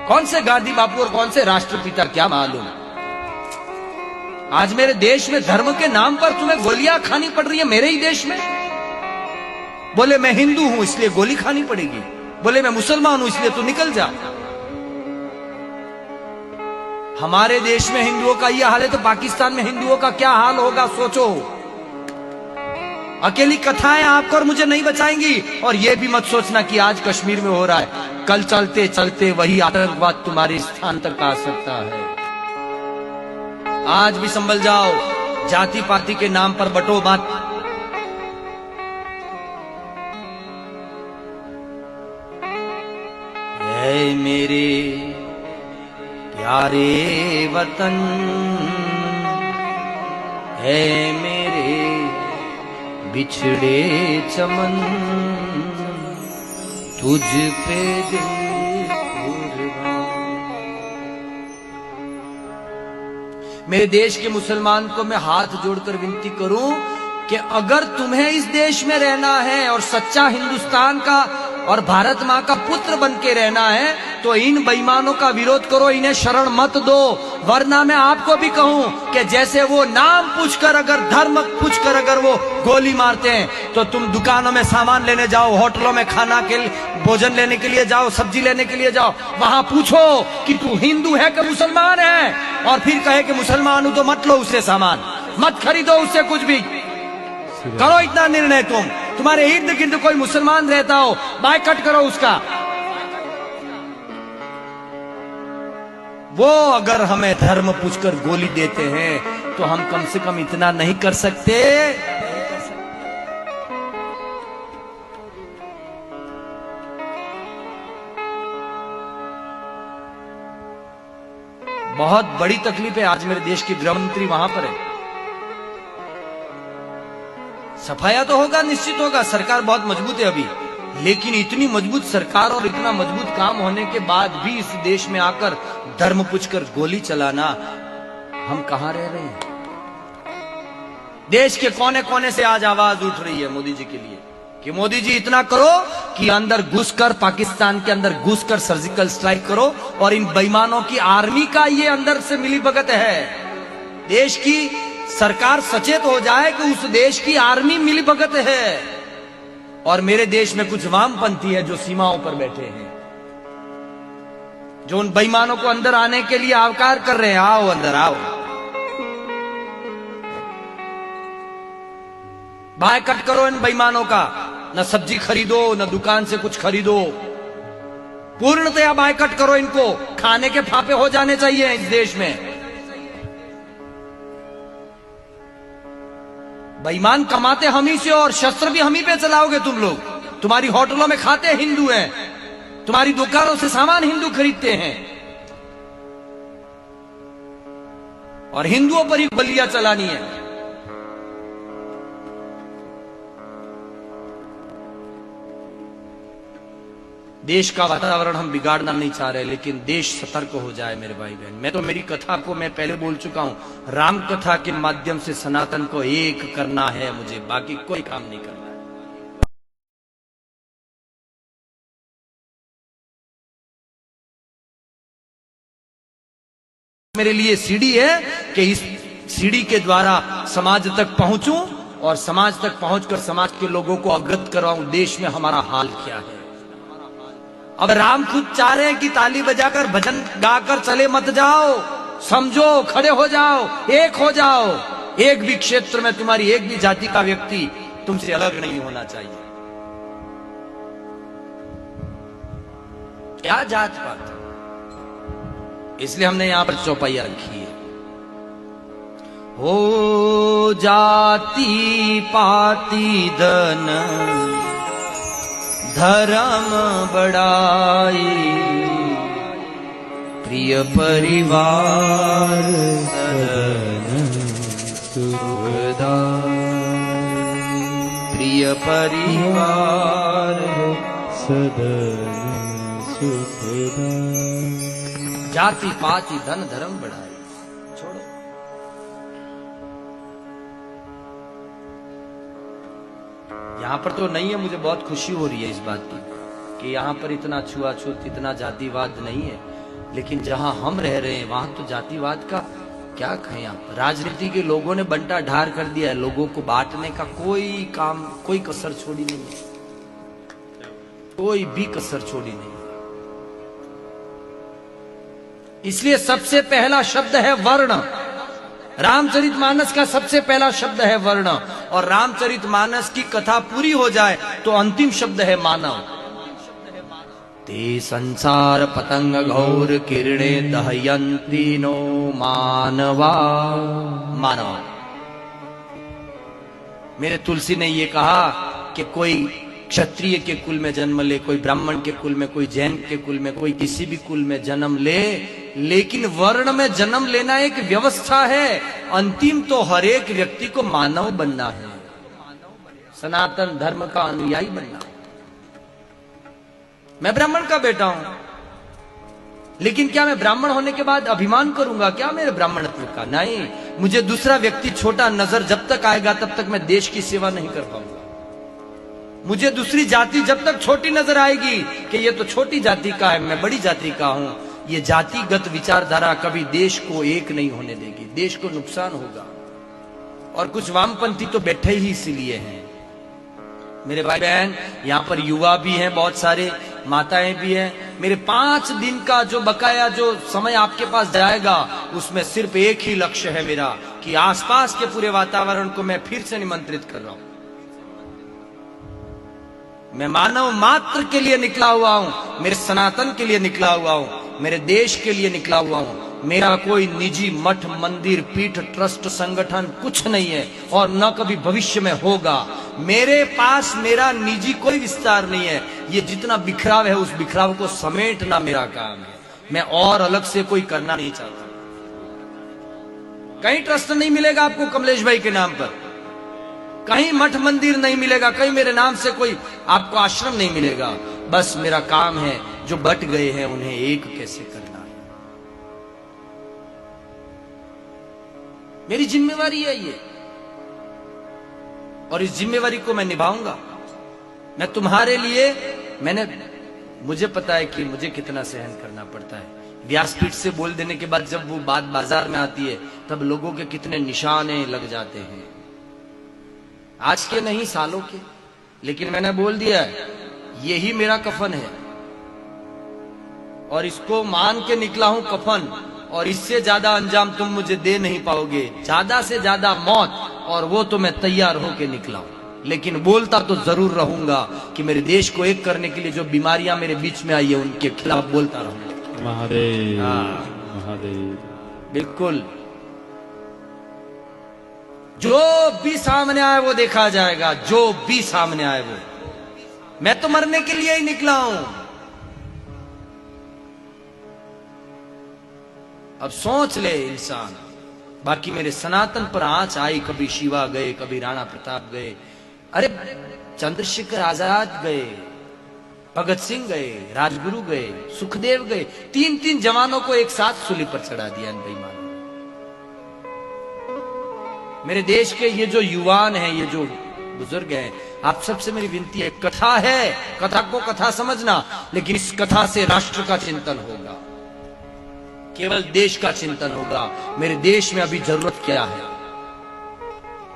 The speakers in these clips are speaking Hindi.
कौन से गांधी बापू और कौन से राष्ट्रपिता क्या मालूम। आज मेरे देश में धर्म के नाम पर तुम्हें गोलियां खानी पड़ रही है, मेरे ही देश में। बोले मैं हिंदू हूं इसलिए गोली खानी पड़ेगी, बोले मैं मुसलमान हूं इसलिए तू निकल जा। हमारे देश में हिंदुओं का यह हाल है तो पाकिस्तान में हिंदुओं का क्या हाल होगा सोचो। अकेली कथाएं आपको और मुझे नहीं बचाएंगी। और यह भी मत सोचना कि आज कश्मीर में हो रहा है, कल चलते चलते वही आतंकवाद तुम्हारे स्थान तक आ सकता है। आज भी संभल जाओ, जाति पाति के नाम पर बटो मत। ऐ मेरे प्यारे वतन, है मेरे बिछड़े चमन, तुझ पे दिल कुर्बान। मेरे देश के मुसलमान को मैं हाथ जोड़कर विनती करूं कि अगर तुम्हें इस देश में रहना है और सच्चा हिंदुस्तान का और भारत मां का पुत्र बन के रहना है तो इन बेईमानों का विरोध करो, इन्हें शरण मत दो। वरना मैं आपको भी कहूं कि जैसे वो नाम पूछकर अगर धर्म पूछकर अगर वो गोली मारते हैं तो तुम दुकानों में सामान लेने जाओ, होटलों में खाना के भोजन लेने के लिए जाओ, सब्जी लेने के लिए जाओ, वहां पूछो कि तू हिंदू है कि मुसलमान है, और फिर कहे कि मुसलमान हूं तो मत लो उससे सामान, मत खरीदो उससे कुछ भी। करो इतना निर्णय, तुम्हारे इर्द गिर्द कोई मुसलमान रहता हो बायकट करो उसका। वो अगर हमें धर्म पूछकर गोली देते हैं तो हम कम से कम इतना नहीं कर सकते। बहुत बड़ी तकलीफ है आज मेरे देश के गृह मंत्री वहां पर है। सफाया तो होगा, निश्चित होगा, सरकार बहुत मजबूत है अभी, लेकिन इतनी मजबूत सरकार और इतना मजबूत काम होने के बाद भी इस देश में आकर धर्म पूछकर गोली चलाना, हम कहां रह रहे हैं। देश के कोने कोने से आज आवाज उठ रही है मोदी जी के लिए कि मोदी जी इतना करो कि अंदर घुसकर, पाकिस्तान के अंदर घुसकर सर्जिकल स्ट्राइक करो और इन बेईमानों की आर्मी का ये अंदर से मिलीभगत है। देश की सरकार सचेत हो जाए कि उस देश की आर्मी मिलीभगत है। और मेरे देश में कुछ वामपंथी है जो सीमाओं पर बैठे हैं, जो उन बेईमानों को अंदर आने के लिए आवकार कर रहे हैं, आओ अंदर आओ। बायकट करो इन बेईमानों का, न सब्जी खरीदो न दुकान से कुछ खरीदो, पूर्णतया बायकट करो इनको। खाने के फापे हो जाने चाहिए इस देश में। बेईमान कमाते हम ही से और शस्त्र भी हम ही पे चलाओगे तुम लोग। तुम्हारी होटलों में खाते हिंदू हैं, तुम्हारी दुकानों से सामान हिंदू खरीदते हैं और हिंदुओं पर ही बलियां चलानी है। देश का वातावरण हम बिगाड़ना नहीं चाह रहे, लेकिन देश सतर्क हो जाए मेरे भाई बहन। मैं तो मेरी कथा को मैं पहले बोल चुका हूं, राम कथा के माध्यम से सनातन को एक करना है मुझे, बाकी कोई काम नहीं करना है। मेरे लिए सीढ़ी है कि इस सीढ़ी के द्वारा समाज तक पहुंचूं और समाज तक पहुंचकर समाज के लोगों को अवगत करवाऊं देश में हमारा हाल क्या है। अब राम खुद चाह रहे हैं कि ताली बजाकर भजन गाकर चले मत जाओ, समझो, खड़े हो जाओ, एक हो जाओ। एक भी क्षेत्र में तुम्हारी एक भी जाति का व्यक्ति तुमसे अलग नहीं होना चाहिए। क्या जात पात, इसलिए हमने यहां पर चौपाइयां रखी है। हो जाति पाति धन धर्म बड़ाई, प्रिय परिवार सदन सुखदाई, प्रिय परिवार सदन सुखदाई। जाति पाति धन धर्म बढ़ाई, छोड़ो। यहां पर तो नहीं है, मुझे बहुत खुशी हो रही है इस बात की कि यहां पर इतना छुआछूत, इतना जातिवाद नहीं है। लेकिन जहां हम रह रहे हैं वहां तो जातिवाद का क्या कहें आप। राजनीति के लोगों ने बंटा ढार कर दिया है, लोगों को बांटने का कोई काम, कोई कसर छोड़ी नहीं है, कोई भी कसर छोड़ी नहीं। इसलिए सबसे पहला शब्द है वर्ण। रामचरितमानस का सबसे पहला शब्द है वर्ण, और रामचरितमानस की कथा पूरी हो जाए तो अंतिम शब्द है मानव। ते संसार पतंग घोर किरणे दहयंती नो मानवा। मानव, मेरे तुलसी ने ये कहा कि कोई क्षत्रिय के कुल में जन्म ले, कोई ब्राह्मण के कुल में, कोई जैन के कुल में, कोई किसी भी कुल में जन्म ले, लेकिन वर्ण में जन्म लेना एक व्यवस्था है। अंतिम तो हर एक व्यक्ति को मानव बनना है, सनातन धर्म का अनुयायी बनना है। मैं ब्राह्मण का बेटा हूं, लेकिन क्या मैं ब्राह्मण होने के बाद अभिमान करूंगा क्या मेरे ब्राह्मणत्व का? नहीं, मुझे दूसरा व्यक्ति छोटा नजर जब तक आएगा तब तक मैं देश की सेवा नहीं कर पाऊंगा। मुझे दूसरी जाति जब तक छोटी नजर आएगी कि ये तो छोटी जाति का है, मैं बड़ी जाति का हूं, ये जातिगत विचारधारा कभी देश को एक नहीं होने देगी, देश को नुकसान होगा। और कुछ वामपंथी तो बैठे ही इसीलिए हैं। मेरे भाई बहन, यहां पर युवा भी हैं, बहुत सारे माताएं भी हैं। मेरे 5 दिन का जो बकाया जो समय आपके पास जाएगा, उसमें सिर्फ एक ही लक्ष्य है मेरा, कि आसपास के पूरे वातावरण को मैं फिर से निमंत्रित कर रहा हूं। मैं मानव मात्र के लिए निकला हुआ हूं, मेरे सनातन के लिए निकला हुआ हूं, मेरे देश के लिए निकला हुआ हूं। मेरा कोई निजी मठ, मंदिर, पीठ, ट्रस्ट, संगठन कुछ नहीं है, और न कभी भविष्य में होगा। मेरे पास मेरा निजी कोई विस्तार नहीं है। ये जितना बिखराव है, उस बिखराव को समेटना मेरा काम है। मैं और अलग से कोई करना नहीं चाहता। कहीं ट्रस्ट नहीं मिलेगा आपको कमलेश भाई के नाम पर, कहीं मठ मंदिर नहीं मिलेगा, कहीं मेरे नाम से कोई आपको आश्रम नहीं मिलेगा। बस मेरा काम है, जो बट गए हैं उन्हें एक कैसे करना है, मेरी जिम्मेवारी है ये, और इस जिम्मेवारी को मैं निभाऊंगा। मैं तुम्हारे लिए, मुझे पता है कि मुझे कितना सहन करना पड़ता है। व्यासपीठ से बोल देने के बाद जब वो बात बाजार में आती है, तब लोगों के कितने निशाने लग जाते हैं, आज के नहीं सालों के। लेकिन मैंने बोल दिया है, यही मेरा कफन है, और इसको मान के निकला हूं कफन, और इससे ज्यादा अंजाम तुम मुझे दे नहीं पाओगे। ज्यादा से ज्यादा मौत, और वो तो मैं तैयार होके निकला हूं। लेकिन बोलता तो जरूर रहूंगा कि मेरे देश को एक करने के लिए जो बीमारियां मेरे बीच में आई है, उनके खिलाफ बोलता रहूंगा। महादेव महादेव। बिल्कुल, जो भी सामने आए वो देखा जाएगा, जो भी सामने आए वो। मैं तो मरने के लिए ही निकला हूं। अब सोच ले इंसान। बाकी मेरे सनातन पर आंच आई, कभी शिवा गए, कभी राणा प्रताप गए, अरे चंद्रशेखर आजाद गए, भगत सिंह गए, राजगुरु गए, सुखदेव गए। 3-3 जवानों को एक साथ सूली पर चढ़ा दिया बेईमान। मेरे देश के ये जो युवान हैं, ये जो बुजुर्ग हैं, आप सबसे मेरी विनती है, कथा है, कथा को कथा समझना, लेकिन इस कथा से राष्ट्र का चिंतन होगा, केवल देश का चिंतन होगा। मेरे देश में अभी जरूरत क्या है?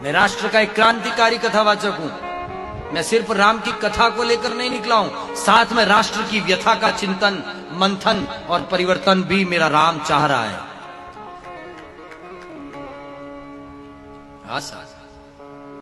मैं राष्ट्र का एक क्रांतिकारी कथावाचक हूं। मैं सिर्फ राम की कथा को लेकर नहीं निकला हूं, साथ में राष्ट्र की व्यथा का चिंतन, मंथन और परिवर्तन भी मेरा राम चाह रहा है। हाँ साहब।